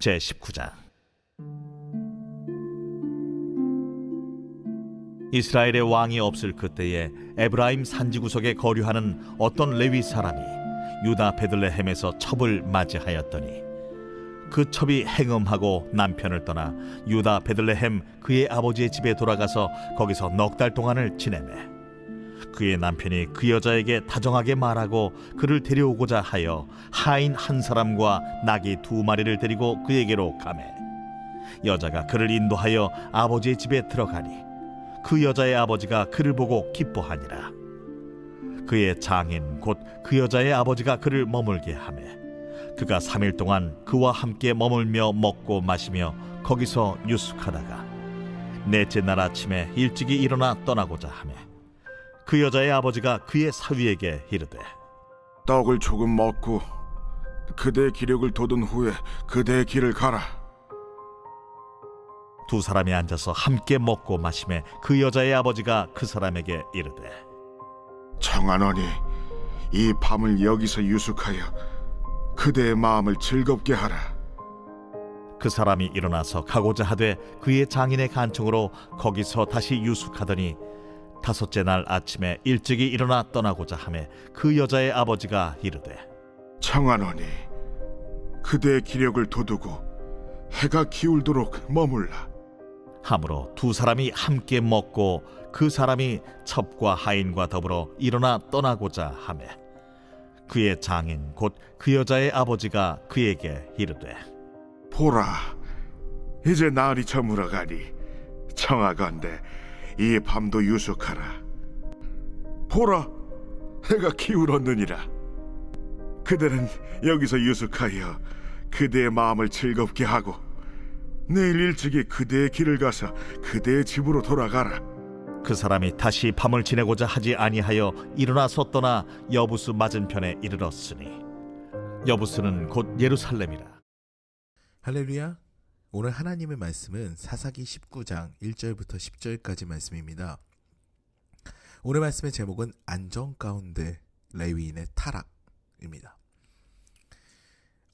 제19장. 이스라엘의 왕이 없을 그때에 에브라임 산지구석에 거류하는 어떤 레위 사람이 유다 베들레헴에서 첩을 맞이하였더니 그 첩이 행음하고 남편을 떠나 유다 베들레헴 그의 아버지의 집에 돌아가서 거기서 넉 달 동안을 지내매 그의 남편이 그 여자에게 다정하게 말하고 그를 데려오고자 하여 하인 한 사람과 나귀 2마리를 데리고 그에게로 가매 여자가 그를 인도하여 아버지의 집에 들어가니 그 여자의 아버지가 그를 보고 기뻐하니라. 그의 장인 곧 그 여자의 아버지가 그를 머물게 하매 그가 3일 동안 그와 함께 머물며 먹고 마시며 거기서 유숙하다가 넷째 날 아침에 일찍이 일어나 떠나고자 하매 그 여자의 아버지가 그의 사위에게 이르되 떡을 조금 먹고 그대의 기력을 돋운 후에 그대의 길을 가라. 두 사람이 앉아서 함께 먹고 마시매 그 여자의 아버지가 그 사람에게 이르되 청하노니 이 밤을 여기서 유숙하여 그대의 마음을 즐겁게 하라. 그 사람이 일어나서 가고자 하되 그의 장인의 간청으로 거기서 다시 유숙하더니 5째 날 아침에 일찍이 일어나 떠나고자 하매 그 여자의 아버지가 이르되 청하노니 그대의 기력을 돋우고 해가 기울도록 머물라. 하므로 두 사람이 함께 먹고 그 사람이 첩과 하인과 더불어 일어나 떠나고자 하매 그의 장인 곧 그 여자의 아버지가 그에게 이르되 보라, 이제 날이 저물어가니 청하건대 이 밤도 유숙하라. 보라, 해가 기울었느니라. 그대는 여기서 유숙하여 그대의 마음을 즐겁게 하고 내일 일찍이 그대의 길을 가서 그대의 집으로 돌아가라. 그 사람이 다시 밤을 지내고자 하지 아니하여 일어나서 떠나 여부스 맞은편에 이르렀으니 여부스는 곧 예루살렘이라. 할렐루야. 오늘 하나님의 말씀은 사사기 19장 1절부터 10절까지 말씀입니다. 오늘 말씀의 제목은 안정 가운데 레위인의 타락입니다.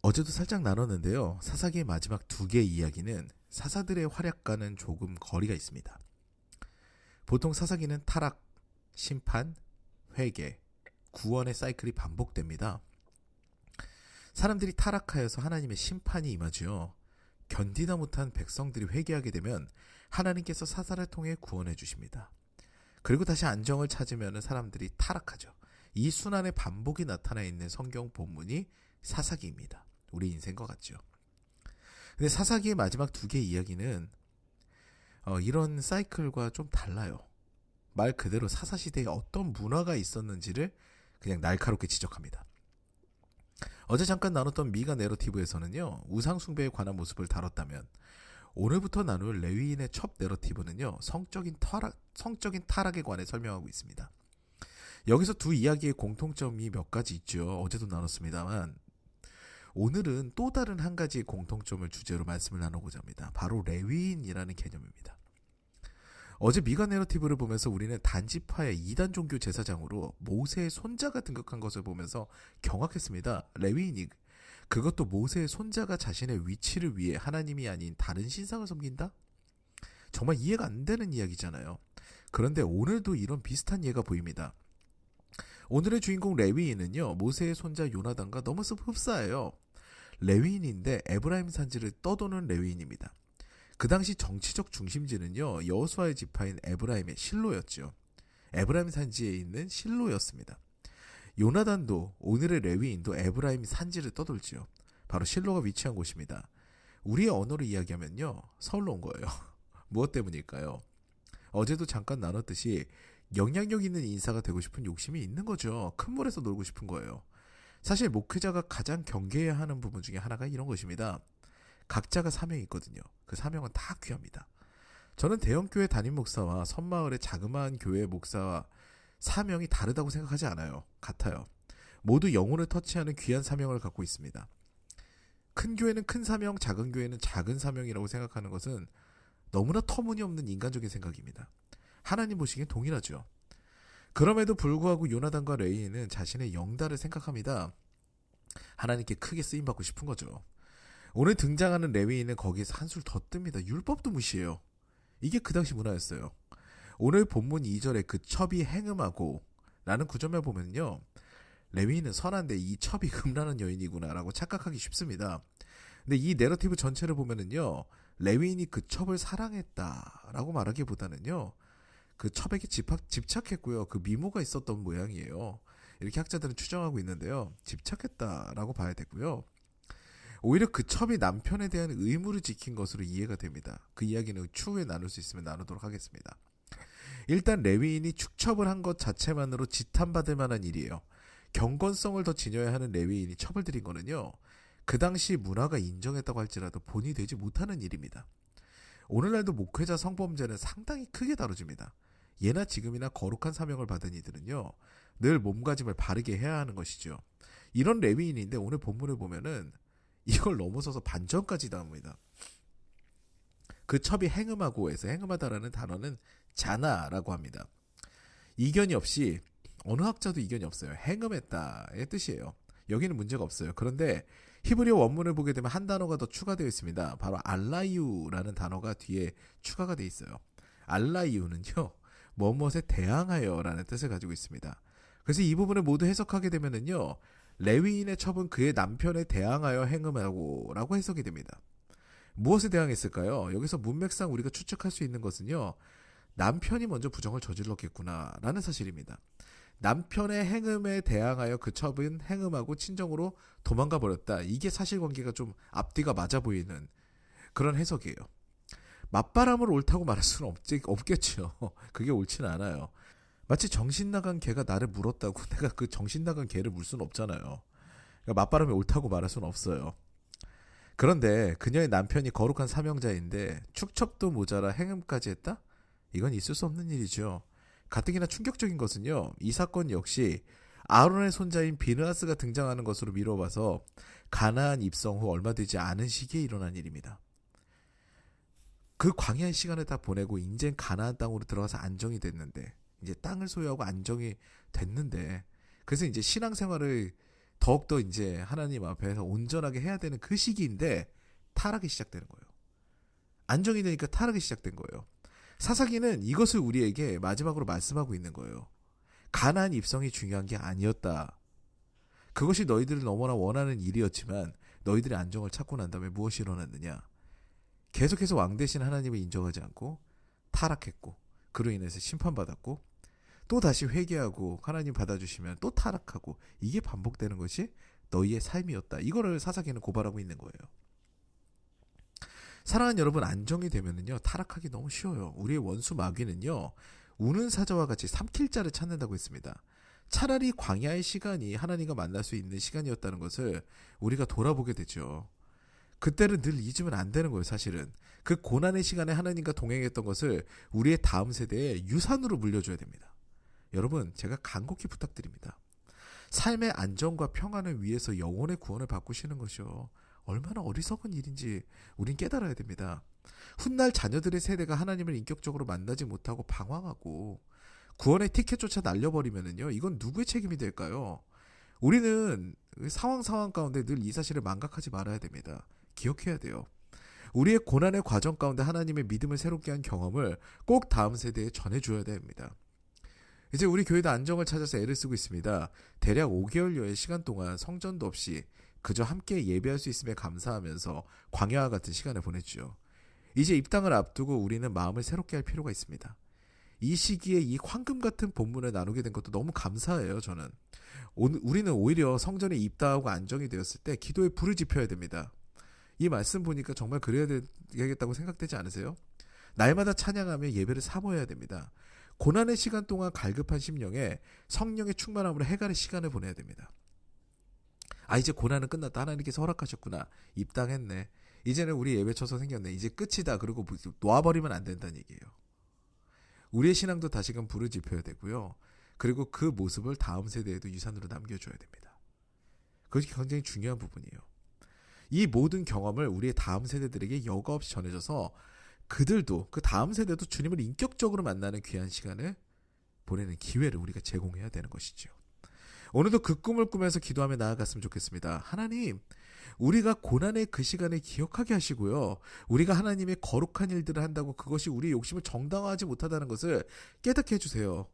어제도 살짝 나눴는데요. 사사기의 마지막 2개의 이야기는 사사들의 활약과는 조금 거리가 있습니다. 보통 사사기는 타락, 심판, 회개, 구원의 사이클이 반복됩니다. 사람들이 타락하여서 하나님의 심판이 임하지요. 견디다 못한 백성들이 회개하게 되면 하나님께서 사사를 통해 구원해 주십니다. 그리고 다시 안정을 찾으면 사람들이 타락하죠. 이 순환의 반복이 나타나 있는 성경 본문이 사사기입니다. 우리 인생과 같죠. 근데 사사기의 마지막 2개의 이야기는 이런 사이클과 좀 달라요. 말 그대로 사사시대에 어떤 문화가 있었는지를 그냥 날카롭게 지적합니다. 어제 잠깐 나눴던 미가 내러티브에서는요, 우상숭배에 관한 모습을 다뤘다면 오늘부터 나눌 레위인의 첩 내러티브는요, 성적인 타락에 관해 설명하고 있습니다. 여기서 두 이야기의 공통점이 몇 가지 있죠. 어제도 나눴습니다만 오늘은 또 다른 한 가지의 공통점을 주제로 말씀을 나누고자 합니다. 바로 레위인이라는 개념입니다. 어제 미가 내러티브를 보면서 우리는 단지파의 2단 종교 제사장으로 모세의 손자가 등극한 것을 보면서 경악했습니다. 레위인이 그것도 모세의 손자가 자신의 위치를 위해 하나님이 아닌 다른 신상을 섬긴다? 정말 이해가 안 되는 이야기잖아요. 그런데 오늘도 이런 비슷한 예가 보입니다. 오늘의 주인공 레위인은요, 모세의 손자 요나단과 너무 흡사해요. 레위인인데 에브라임 산지를 떠도는 레위인입니다. 그 당시 정치적 중심지는요, 여호수아의 지파인 에브라임의 실로였죠. 에브라임 산지에 있는 실로였습니다. 요나단도 오늘의 레위인도 에브라임 산지를 떠돌지요. 바로 실로가 위치한 곳입니다. 우리의 언어로 이야기하면요, 서울로 온 거예요. 무엇 때문일까요? 어제도 잠깐 나눴듯이 영향력 있는 인사가 되고 싶은 욕심이 있는 거죠. 큰 물에서 놀고 싶은 거예요. 사실 목회자가 가장 경계해야 하는 부분 중에 하나가 이런 것입니다. 각자가 사명이 있거든요. 그 사명은 다 귀합니다. 저는 대형교회 담임 목사와 섬마을의 자그마한 교회 목사와 사명이 다르다고 생각하지 않아요. 같아요. 모두 영혼을 터치하는 귀한 사명을 갖고 있습니다. 큰 교회는 큰 사명, 작은 교회는 작은 사명이라고 생각하는 것은 너무나 터무니없는 인간적인 생각입니다. 하나님 보시기엔 동일하죠. 그럼에도 불구하고 요나단과 레위인은 자신의 영달을 생각합니다. 하나님께 크게 쓰임받고 싶은 거죠. 오늘 등장하는 레위인은 거기에서 한술 더 뜹니다. 율법도 무시해요. 이게 그 당시 문화였어요. 오늘 본문 2절에 그 첩이 행음하고 라는 구절에 보면요. 레위인은 선한데 이 첩이 음란한 여인이구나 라고 착각하기 쉽습니다. 근데 이 내러티브 전체를 보면은요. 레위인이 그 첩을 사랑했다라고 말하기보다는요. 그 첩에게 집착했고요. 그 미모가 있었던 모양이에요. 이렇게 학자들은 추정하고 있는데요. 집착했다라고 봐야 되고요. 오히려 그 첩이 남편에 대한 의무를 지킨 것으로 이해가 됩니다. 그 이야기는 추후에 나눌 수 있으면 나누도록 하겠습니다. 일단 레위인이 축첩을 한 것 자체만으로 지탄받을 만한 일이에요. 경건성을 더 지녀야 하는 레위인이 첩을 들인 거는요. 그 당시 문화가 인정했다고 할지라도 본이 되지 못하는 일입니다. 오늘날도 목회자 성범죄는 상당히 크게 다뤄집니다. 예나 지금이나 거룩한 사명을 받은 이들은요. 늘 몸가짐을 바르게 해야 하는 것이죠. 이런 레위인인데 오늘 본문을 보면은 이걸 넘어서서 반전까지 나옵니다. 그 첩이 행음하고에서 행음하다라는 단어는 자나라고 합니다. 이견이 없이 어느 학자도 이견이 없어요. 행음했다의 뜻이에요. 여기는 문제가 없어요. 그런데 히브리어 원문을 보게 되면 한 단어가 더 추가되어 있습니다. 바로 알라유라는 단어가 뒤에 추가가 되어 있어요. 알라유는요. 뭐뭇에 대항하여라는 뜻을 가지고 있습니다. 그래서 이 부분을 모두 해석하게 되면은요. 레위인의 첩은 그의 남편에 대항하여 행음하고 라고 해석이 됩니다. 무엇에 대항했을까요? 여기서 문맥상 우리가 추측할 수 있는 것은요. 남편이 먼저 부정을 저질렀겠구나 라는 사실입니다. 남편의 행음에 대항하여 그 첩은 행음하고 친정으로 도망가 버렸다. 이게 사실관계가 좀 앞뒤가 맞아 보이는 그런 해석이에요. 맞바람을 옳다고 말할 수는 없겠죠. 그게 옳지는 않아요. 마치 정신 나간 개가 나를 물었다고 내가 그 정신 나간 개를 물 수는 없잖아요. 그러니까 맞바람이 옳다고 말할 수는 없어요. 그런데 그녀의 남편이 거룩한 사명자인데 축첩도 모자라 행음까지 했다? 이건 있을 수 없는 일이죠. 가뜩이나 충격적인 것은요. 이 사건 역시 아론의 손자인 비느하스가 등장하는 것으로 미뤄봐서 가나안 입성 후 얼마 되지 않은 시기에 일어난 일입니다. 그 광야의 시간을 다 보내고 이제 가나안 땅으로 들어가서 안정이 됐는데 이제 땅을 소유하고 안정이 됐는데 그래서 이제 신앙생활을 더욱더 이제 하나님 앞에서 온전하게 해야 되는 그 시기인데 타락이 시작되는 거예요. 안정이 되니까 타락이 시작된 거예요. 사사기는 이것을 우리에게 마지막으로 말씀하고 있는 거예요. 가나안 입성이 중요한 게 아니었다. 그것이 너희들을 너무나 원하는 일이었지만 너희들의 안정을 찾고 난 다음에 무엇이 일어났느냐. 계속해서 왕 대신 하나님을 인정하지 않고 타락했고 그로 인해서 심판받았고 또 다시 회개하고 하나님 받아주시면 또 타락하고 이게 반복되는 것이 너희의 삶이었다. 이거를 사사기는 고발하고 있는 거예요. 사랑하는 여러분, 안정이 되면은요 타락하기 너무 쉬워요. 우리의 원수 마귀는요 우는 사자와 같이 삼킬 자를 찾는다고 했습니다. 차라리 광야의 시간이 하나님과 만날 수 있는 시간이었다는 것을 우리가 돌아보게 되죠. 그때를 늘 잊으면 안 되는 거예요. 사실은 그 고난의 시간에 하나님과 동행했던 것을 우리의 다음 세대에 유산으로 물려줘야 됩니다. 여러분, 제가 간곡히 부탁드립니다. 삶의 안정과 평안을 위해서 영혼의 구원을 바꾸시는 것이요 얼마나 어리석은 일인지 우린 깨달아야 됩니다. 훗날 자녀들의 세대가 하나님을 인격적으로 만나지 못하고 방황하고 구원의 티켓조차 날려버리면은요 이건 누구의 책임이 될까요? 우리는 상황 가운데 늘 이 사실을 망각하지 말아야 됩니다. 기억해야 돼요. 우리의 고난의 과정 가운데 하나님의 믿음을 새롭게 한 경험을 꼭 다음 세대에 전해줘야 됩니다. 이제 우리 교회도 안정을 찾아서 애를 쓰고 있습니다. 대략 5개월여의 시간 동안 성전도 없이 그저 함께 예배할 수 있음에 감사하면서 광야와 같은 시간을 보냈죠. 이제 입당을 앞두고 우리는 마음을 새롭게 할 필요가 있습니다. 이 시기에 이 황금 같은 본문을 나누게 된 것도 너무 감사해요. 저는 우리는 오히려 성전에 입당하고 안정이 되었을 때 기도에 불을 지펴야 됩니다. 이 말씀 보니까 정말 그래야 되겠다고 생각되지 않으세요? 날마다 찬양하며 예배를 사모해야 됩니다. 고난의 시간 동안 갈급한 심령에 성령의 충만함으로 해갈의 시간을 보내야 됩니다. 이제 고난은 끝났다. 하나님께서 허락하셨구나. 입당했네. 이제는 우리 예배 처소 생겼네. 이제 끝이다. 그리고 놓아버리면 안 된다는 얘기예요. 우리의 신앙도 다시금 불을 지펴야 되고요. 그리고 그 모습을 다음 세대에도 유산으로 남겨줘야 됩니다. 그것이 굉장히 중요한 부분이에요. 이 모든 경험을 우리의 다음 세대들에게 여과 없이 전해져서 그들도 그 다음 세대도 주님을 인격적으로 만나는 귀한 시간을 보내는 기회를 우리가 제공해야 되는 것이죠. 오늘도 그 꿈을 꾸면서 기도하며 나아갔으면 좋겠습니다. 하나님, 우리가 고난의 그 시간을 기억하게 하시고요. 우리가 하나님의 거룩한 일들을 한다고 그것이 우리의 욕심을 정당화하지 못하다는 것을 깨닫게 해주세요.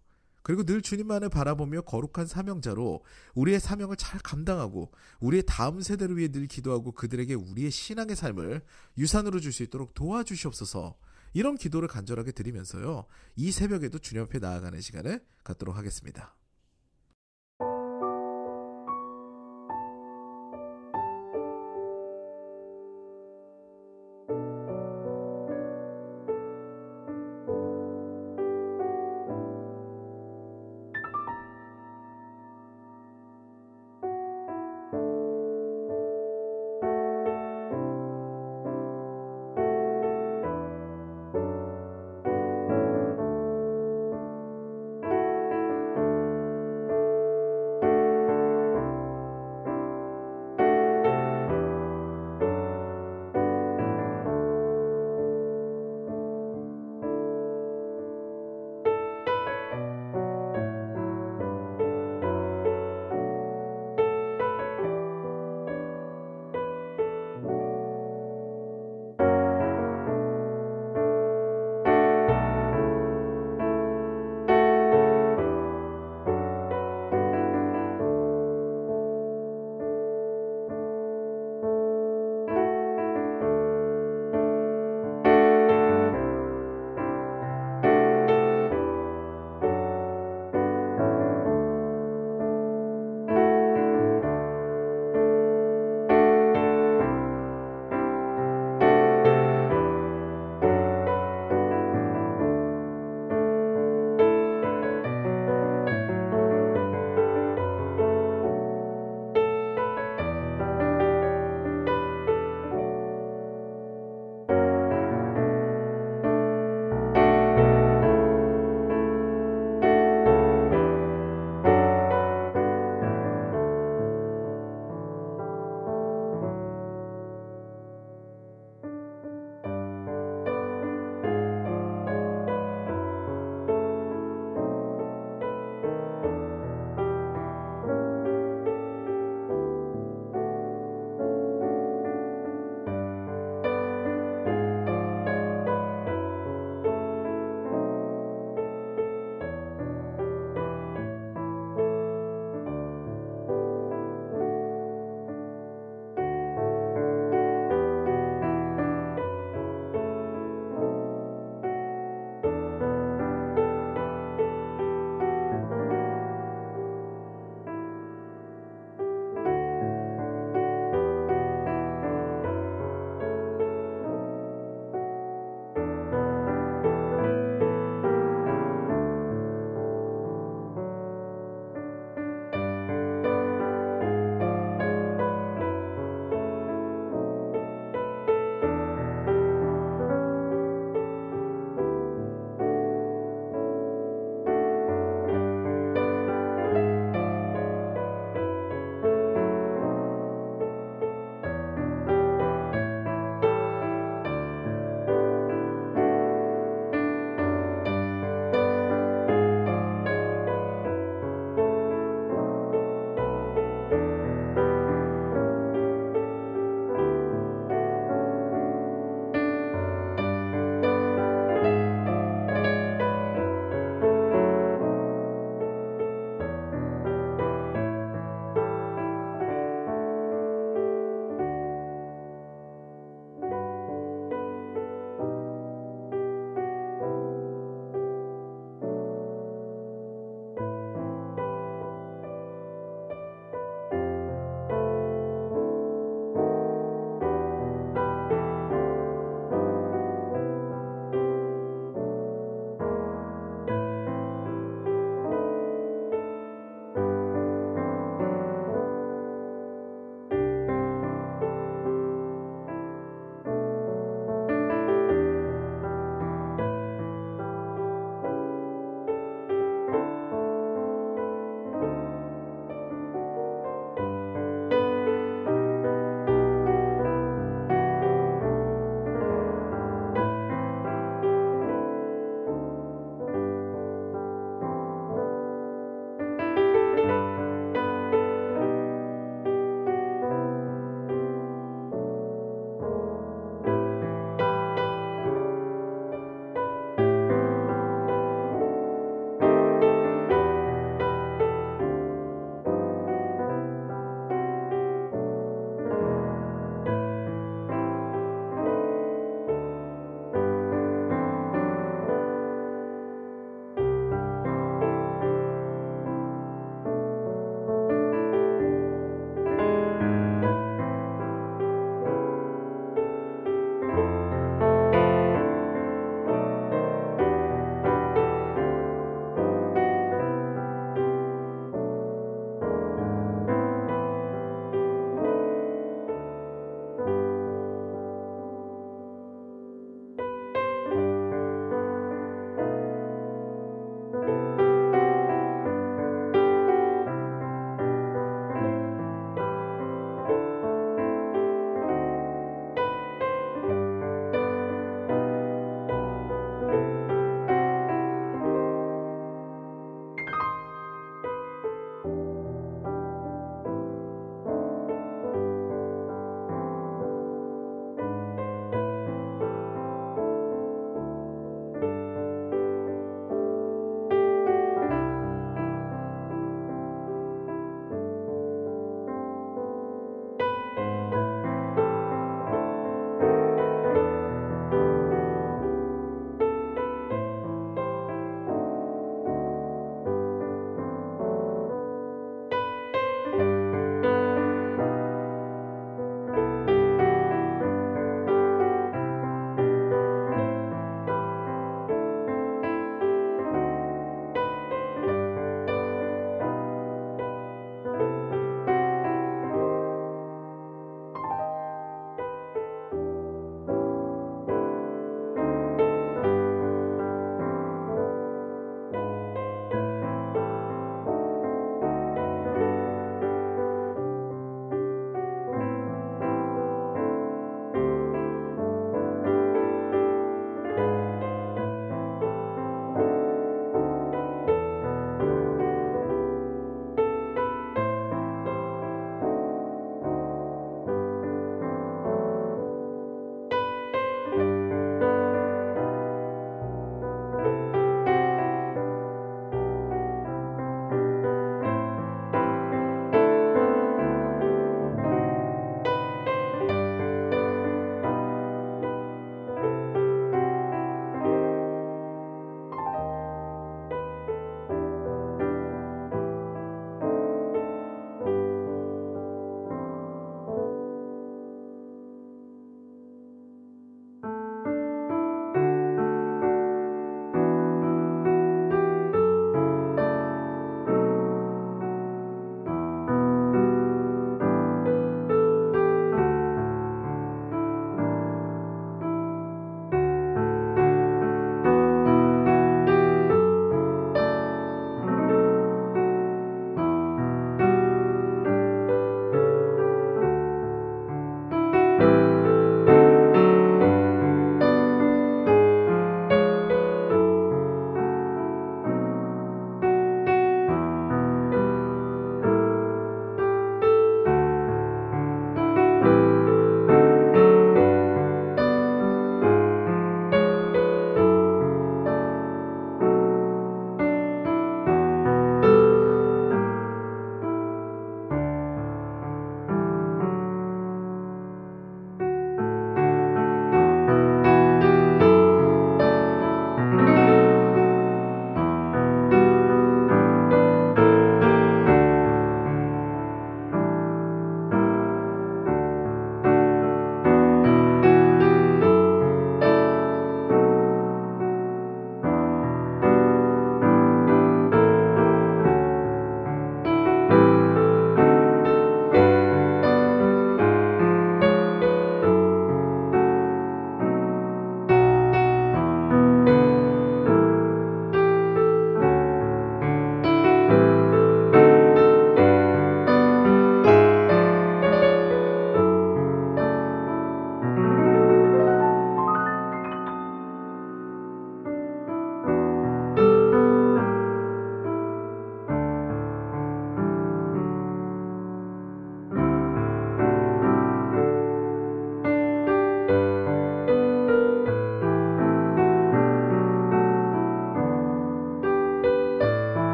그리고 늘 주님만을 바라보며 거룩한 사명자로 우리의 사명을 잘 감당하고 우리의 다음 세대를 위해 늘 기도하고 그들에게 우리의 신앙의 삶을 유산으로 줄 수 있도록 도와주시옵소서. 이런 기도를 간절하게 드리면서요. 이 새벽에도 주님 앞에 나아가는 시간을 갖도록 하겠습니다.